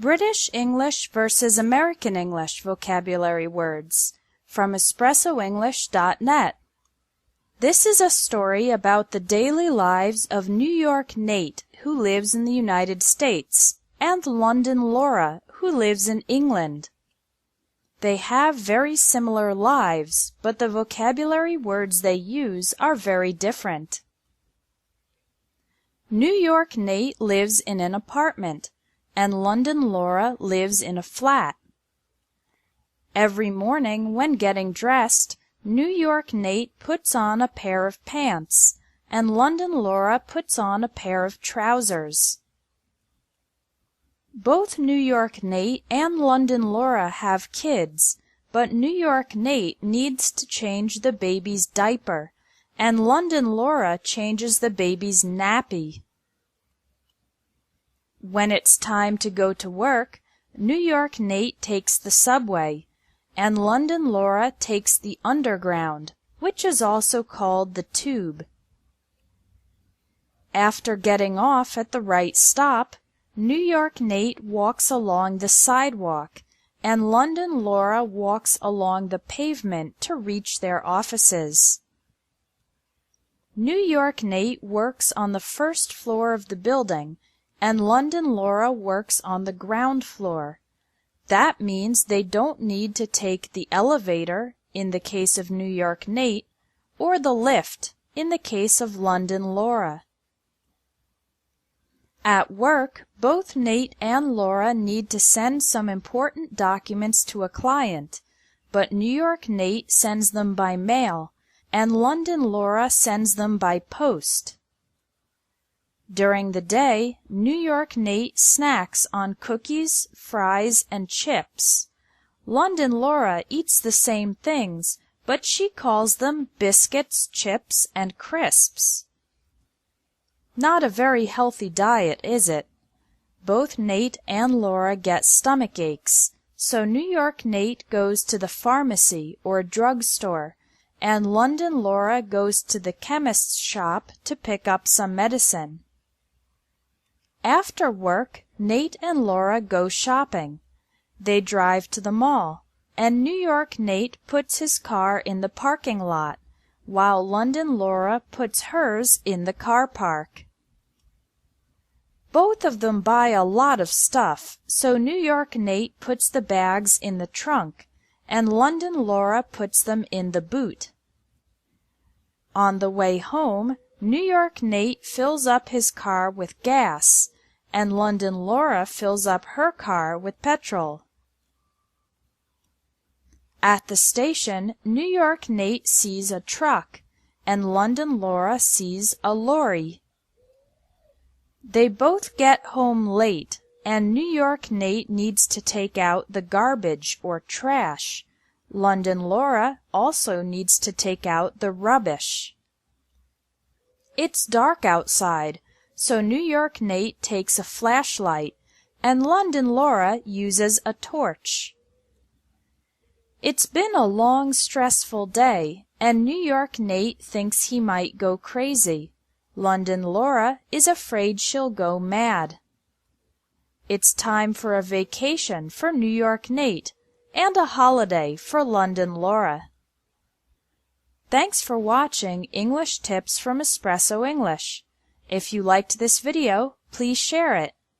British English versus American English vocabulary words from EspressoEnglish.net. This is a story about the daily lives of New York Nate, who lives in the United States, and London Laura, who lives in England. They have very similar lives, but the vocabulary words they use are very different. New York Nate lives in an apartment, and London Laura lives in a flat. Every morning when getting dressed, New York Nate puts on a pair of pants, and London Laura puts on a pair of trousers. Both New York Nate and London Laura have kids, but New York Nate needs to change the baby's diaper, and London Laura changes the baby's nappy. When it's time to go to work, New York Nate takes the subway, and London Laura takes the underground, which is also called the tube. After getting off at the right stop, New York Nate walks along the sidewalk, and London Laura walks along the pavement to reach their offices. New York Nate works on the first floor of the building, and London Laura works on the ground floor. That means they don't need to take the elevator, in the case of New York Nate, or the lift, in the case of London Laura. At work, both Nate and Laura need to send some important documents to a client, but New York Nate sends them by mail, and London Laura sends them by post. During the day, New York Nate snacks on cookies, fries, and chips. London Laura eats the same things, but she calls them biscuits, chips, and crisps. Not a very healthy diet, is it? Both Nate and Laura get stomach aches, so New York Nate goes to the pharmacy or drugstore, and London Laura goes to the chemist's shop to pick up some medicine. After work, Nate and Laura go shopping. They drive to the mall, and New York Nate puts his car in the parking lot, while London Laura puts hers in the car park. Both of them buy a lot of stuff, so New York Nate puts the bags in the trunk, and London Laura puts them in the boot. On the way home, New York Nate fills up his car with gas, and London Laura fills up her car with petrol. At the station, New York Nate sees a truck, and London Laura sees a lorry. They both get home late, and New York Nate needs to take out the garbage or trash. London Laura also needs to take out the rubbish. It's dark outside, so New York Nate takes a flashlight, and London Laura uses a torch. It's been a long, stressful day, and New York Nate thinks he might go crazy. London Laura is afraid she'll go mad. It's time for a vacation for New York Nate, and a holiday for London Laura. Thanks for watching English Tips from Espresso English. If you liked this video, please share it.